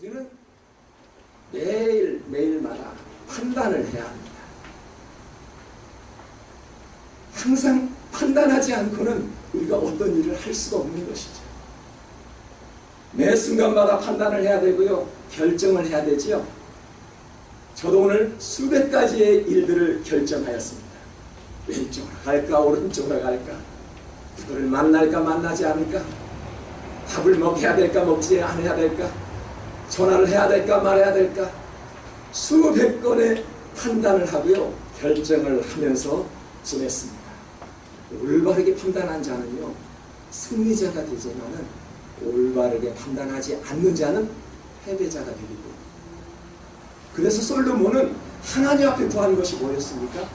우리는 매일마다 판단을 해야 합니다. 항상 판단하지 않고는 우리가 어떤 일을 할 수가 없는 것이죠. 매 순간마다 판단을 해야 되고요. 결정을 해야 되지요. 저도 오늘 수백 가지의 일들을 결정하였습니다. 왼쪽으로 갈까 오른쪽으로 갈까, 누구를 만날까 만나지 않을까, 밥을 먹어야 될까 먹지 않아야 될까, 전화를 해야 될까 말아야 될까, 수백 건의 판단을 하고요. 결정을 하면서 지냈습니다. 올바르게 판단한 자는요, 승리자가 되지만은 올바르게 판단하지 않는 자는 패배자가 되리고, 그래서 솔로몬은 하나님 앞에 구한 것이 뭐였습니까?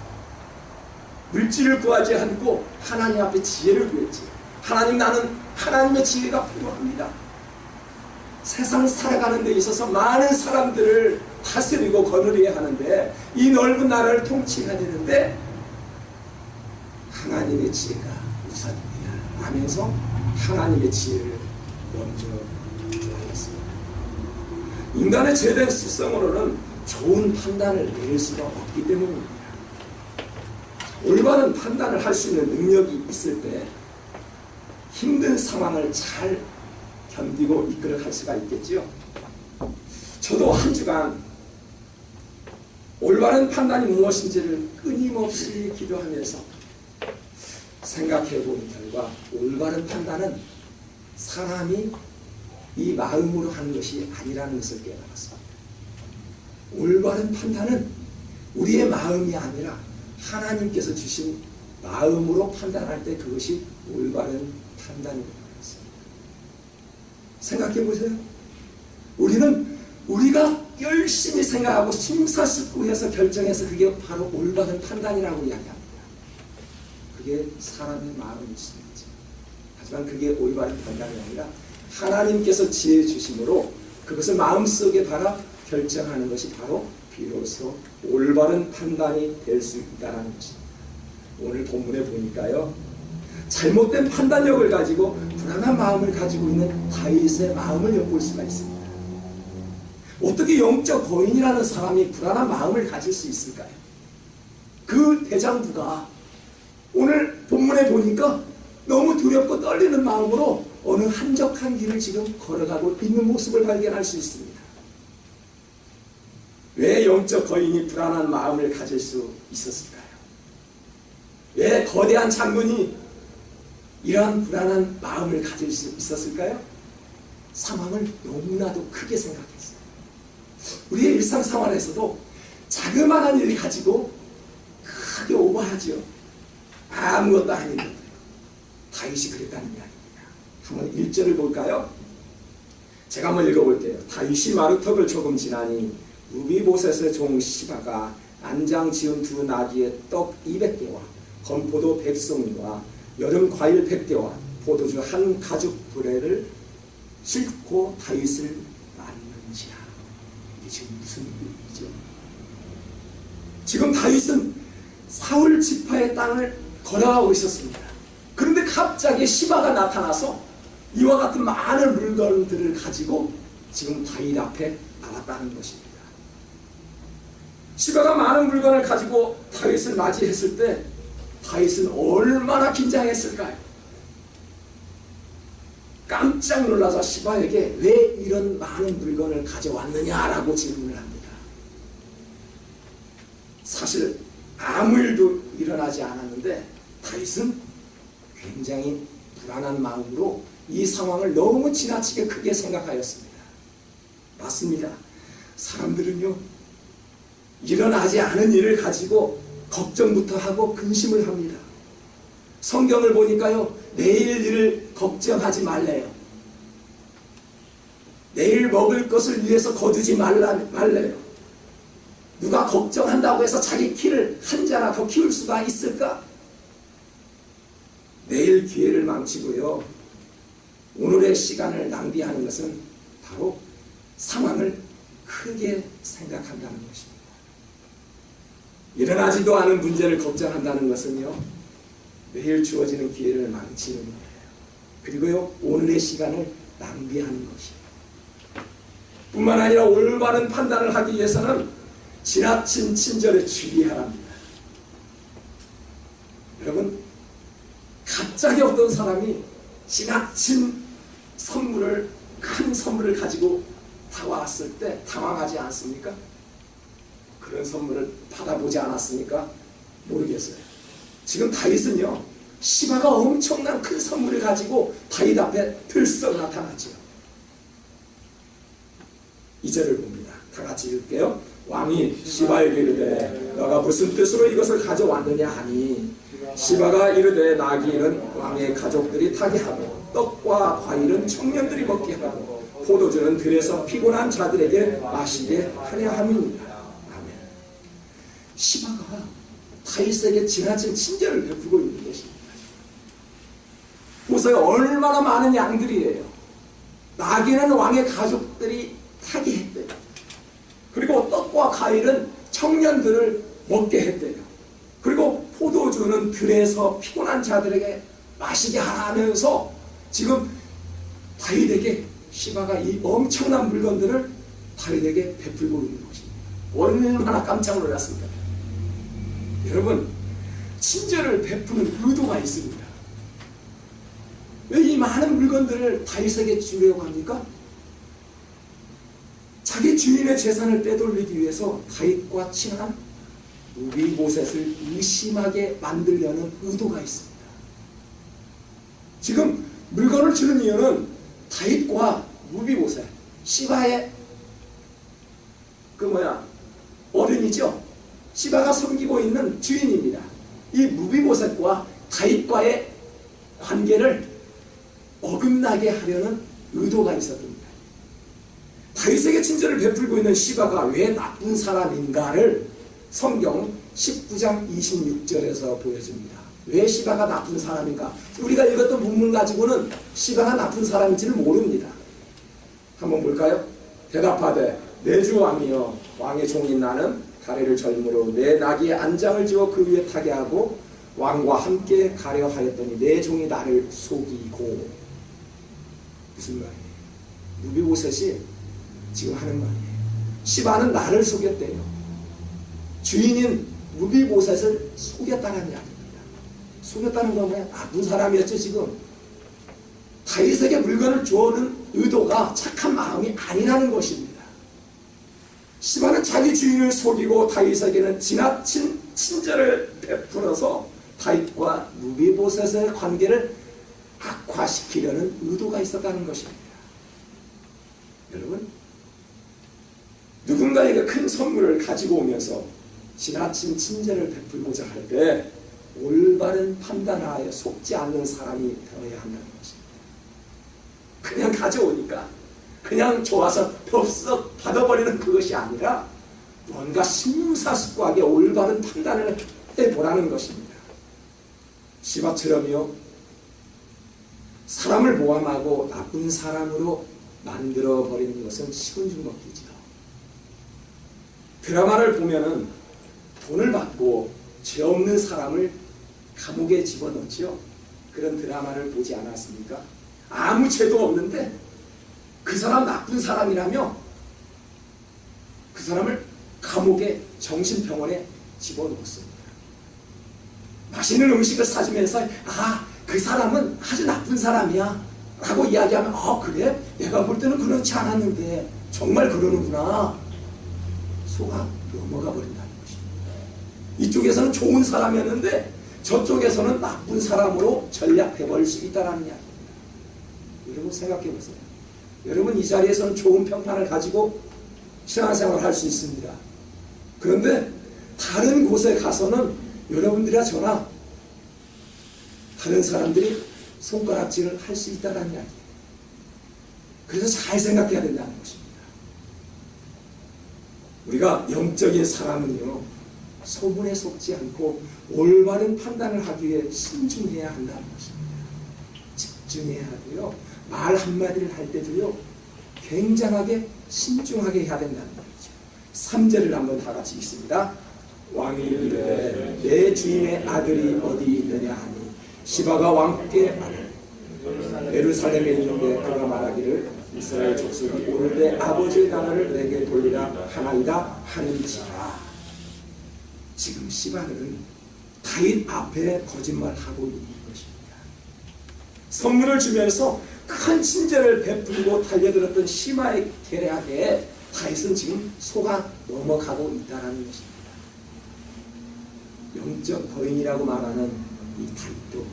물질을 구하지 않고 하나님 앞에 지혜를 구했지. 하나님, 나는 하나님의 지혜가 필요합니다. 세상 살아가는 데 있어서 많은 사람들을 다스리고 거느려야 하는데, 이 넓은 나라를 통치해야 되는데 하나님의 지혜가 우선입니다 하면서 하나님의 지혜를 먼저 구하였습니다. 인간의 죄된 습성으로는 좋은 판단을 내릴 수가 없기 때문입니다. 올바른 판단을 할 수 있는 능력이 있을 때 힘든 상황을 잘 견디고 이끌어갈 수가 있겠지요. 저도 한 주간 올바른 판단이 무엇인지를 끊임없이 기도하면서 생각해 본 결과, 올바른 판단은 사람이 이 마음으로 하는 것이 아니라는 것을 깨달았습니다. 올바른 판단은 우리의 마음이 아니라 하나님께서 주신 마음으로 판단할 때 그것이 올바른 판단입니다. 생각해 보세요. 우리가 열심히 생각하고 심사숙고해서 결정해서 그게 바로 올바른 판단이라고 이야기합니다. 그게 사람의 마음일 수 있죠. 하지만 그게 올바른 판단이 아니라 하나님께서 지혜 주심으로 그것을 마음속에 받아 결정하는 것이 바로 비로소 올바른 판단이 될 수 있다는 것입니다. 오늘 본문에 보니까요, 잘못된 판단력을 가지고 불안한 마음을 가지고 있는 다윗의 마음을 엿볼 수가 있습니다. 어떻게 영적 거인이라는 사람이 불안한 마음을 가질 수 있을까요? 그 대장부가 오늘 본문에 보니까 너무 두렵고 떨리는 마음으로 어느 한적한 길을 지금 걸어가고 있는 모습을 발견할 수 있습니다. 왜 영적 거인이 불안한 마음을 가질 수 있었을까요? 왜 거대한 장군이 이러한 불안한 마음을 가질 수 있었을까요? 상황을 너무나도 크게 생각했어요. 우리의 일상생활에서도 자그마한 일을 가지고 크게 오버하죠. 아무것도 아닌 것. 다윗이 그랬다는 이야기입니다. 한번 1절을 볼까요? 제가 한번 읽어볼게요. 다윗이 마루턱을 조금 지나니 무비보셋의 종 시바가 안장 지은 두 나귀의 떡 200개와 건포도 100송이와 여름 과일 100개와 포도주 한 가죽 부레를 싣고 다윗을 맞는지라. 이게 지금 무슨 일이죠? 지금 다윗은 사울 지파의 땅을 걸어가고 있었습니다. 그런데 갑자기 시바가 나타나서 이와 같은 많은 물건들을 가지고 지금 다윗 앞에 나왔다는 것입니다. 시바가 많은 물건을 가지고 다윗을 맞이했을 때 다윗은 얼마나 긴장했을까요? 깜짝 놀라서 시바에게 왜 이런 많은 물건을 가져왔느냐라고 질문을 합니다. 사실 아무 일도 일어나지 않았는데 다윗은 굉장히 불안한 마음으로 이 상황을 너무 지나치게 크게 생각하였습니다. 맞습니다. 사람들은요, 일어나지 않은 일을 가지고 걱정부터 하고 근심을 합니다. 성경을 보니까요, 내일 일을 걱정하지 말래요. 내일 먹을 것을 위해서 거두지 말래요. 누가 걱정한다고 해서 자기 키를 한 자나 더 키울 수가 있을까? 내일 기회를 망치고요, 오늘의 시간을 낭비하는 것은 바로 상황을 크게 생각한다는 것입니다. 일어나지도 않은 문제를 걱정한다는 것은요, 내일 주어지는 기회를 망치는 거예요. 그리고요, 오늘의 시간을 낭비하는 것이에요. 뿐만 아니라 올바른 판단을 하기 위해서는 지나친 친절에 주의해야 합니다. 여러분, 갑자기 어떤 사람이 지나친 선물을, 큰 선물을 가지고 다가왔을 때 당황하지 않습니까? 그런 선물을 받아보지 않았습니까? 모르겠어요. 지금 다윗은요, 시바가 엄청난 큰 선물을 가지고 다윗 앞에 들썩 나타났죠. 2절을 봅니다. 다 같이 읽을게요. 왕이 시바에게 이르되 너가 무슨 뜻으로 이것을 가져왔느냐 하니, 시바가 이르되 나귀는 왕의 가족들이 타게 하고 떡과 과일은 청년들이 먹게 하고 포도주는 들에서 피곤한 자들에게 마시게 하려 함이니라. 아멘. 시바가 다윗에게 지나친 친절을 베푸고 있는 것입니다. 보세요. 얼마나 많은 양들이에요. 나귀는 왕의 가족들이 타게 했대요. 그리고 떡과 과일은 청년들을 먹게 했대요. 그리고 포도주는 들에서 피곤한 자들에게 마시게 하면서 지금 다윗에게 시바가 이 엄청난 물건들을 다윗에게 베풀고 있는 것입니다. 얼마나 깜짝 놀랐습니까? 여러분, 친절을 베푸는 의도가 있습니다. 왜 이 많은 물건들을 다윗에게 주려고 합니까? 자기 주인의 재산을 빼돌리기 위해서 다윗과 친한 무비보셋을 의심하게 만들려는 의도가 있습니다. 지금 물건을 주는 이유는 다윗과 무비보셋, 시바의 어른이죠. 시바가 섬기고 있는 주인입니다. 이 무비보셋과 다윗과의 관계를 어긋나게 하려는 의도가 있었습니다. 다윗에게 친절을 베풀고 있는 시바가 왜 나쁜 사람인가를 성경 19장 26절에서 보여줍니다. 왜 시바가 나쁜 사람인가? 우리가 읽었던 본문 가지고는 시바가 나쁜 사람인지를 모릅니다. 한번 볼까요? 대답하되 내 주 왕이여, 왕의 종인 나는 가래를 절므로 내 나귀에 안장을 지어 그 위에 타게 하고 왕과 함께 가려 하였더니 내 종이 나를 속이고. 무슨 말이에요? 무비보셋이 지금 하는 말이에요. 시바는 나를 속였대요. 주인인 무비보셋을 속였다는 이야기입니다. 속였다는 건 뭐야? 나쁜 사람이었죠. 지금 다윗에게 물건을 주어는 의도가 착한 마음이 아니라는 것입니다. 시바는 자기 주인을 속이고 다윗에게는 지나친 친절을 베풀어서 다윗과 무비보셋의 관계를 악화시키려는 의도가 있었다는 것입니다. 여러분, 누군가에게 큰 선물을 가지고 오면서 지나친 친절을 베풀고자 할 때 올바른 판단하에 속지 않는 사람이 되어야 한다는 것입니다. 그냥 가져오니까 그냥 좋아서 덥석 받아버리는 그것이 아니라 뭔가 심사숙고하게 올바른 판단을 해보라는 것입니다. 시바처럼요, 사람을 모함하고 나쁜 사람으로 만들어버리는 것은 식은 죽 먹기죠. 드라마를 보면은 돈을 받고 죄 없는 사람을 감옥에 집어넣죠. 그런 드라마를 보지 않았습니까? 아무 죄도 없는데 그 사람 나쁜 사람이라며 그 사람을 감옥에, 정신병원에 집어넣었습니다. 맛있는 음식을 사주면서 그 사람은 아주 나쁜 사람이야 라고 이야기하면 그래? 내가 볼 때는 그렇지 않았는데 정말 그러는구나. 속아 넘어가 버린다는 것입니다. 이쪽에서는 좋은 사람이었는데 저쪽에서는 나쁜 사람으로 전략해버릴 수 있다는 이야기입니다. 여러분 생각해 보세요. 여러분 이 자리에서는 좋은 평판을 가지고 신앙생활을 할 수 있습니다. 그런데 다른 곳에 가서는 여러분들이나 저나 다른 사람들이 손가락질을 할 수 있다는 이야기예요. 그래서 잘 생각해야 된다는 것입니다. 우리가 영적인 사람은요, 소문에 속지 않고 올바른 판단을 하기 위해 신중해야 한다는 것입니다. 집중해야 하고요, 말 한마디를 할 때도요 굉장하게 신중하게 해야 된다는 거죠. 3절을 한번 다 같이 읽습니다. 왕이 이르되 내 주인의 아들이 어디 있느냐 하니 시바가 왕께 말하되 예루살렘에 있는데 그가 말하기를 이스라엘 족속이 오늘 내 아버지의 나라를 내게 돌리라 하나이다 하는지라. 지금 시바는 다윗 앞에 거짓말하고 있는 것입니다. 선물을 주면서 큰 친절을 베풀고 달려들었던 시바의 계략에 다윗은 지금 속아 넘어가고 있다는 것입니다. 영적 거인이라고 말하는 이 다윗도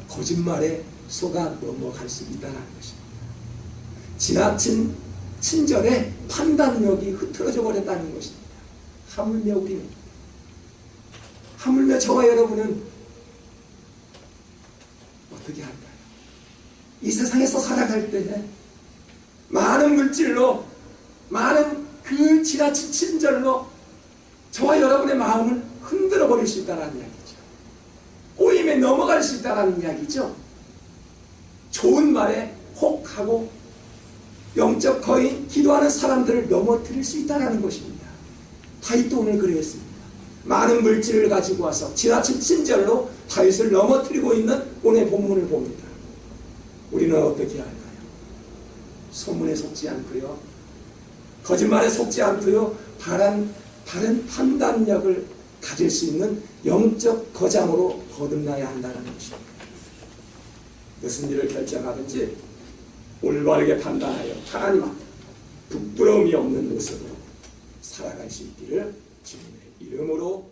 거짓말에 속아 넘어갈 수 있다는 것입니다. 지나친 친절에 판단력이 흐트러져 버렸다는 것입니다. 하물며 우리는, 하물며 저와 여러분은 어떻게 할까요? 이 세상에서 살아갈 때 많은 물질로, 많은 그 지나친 친절로 저와 여러분의 마음을 흔들어 버릴 수 있다는 이야기죠. 꼬임에 넘어갈 수 있다는 이야기죠. 좋은 말에 혹하고 영적 거인, 기도하는 사람들을 넘어뜨릴 수 있다는 것입니다. 다윗도 오늘 그랬습니다. 많은 물질을 가지고 와서 지나친 친절로 다윗을 넘어뜨리고 있는 오늘 본문을 봅니다. 우리는 어떻게 할까요? 소문에 속지 않고요, 거짓말에 속지 않고요, 다른 판단력을 가질 수 있는 영적 거장으로 거듭나야 한다는 것입니다. 무슨 일을 결정하든지 올바르게 판단하여 하나님 앞에 부끄러움이 없는 모습으로 살아갈 수 있기를 주님의 이름으로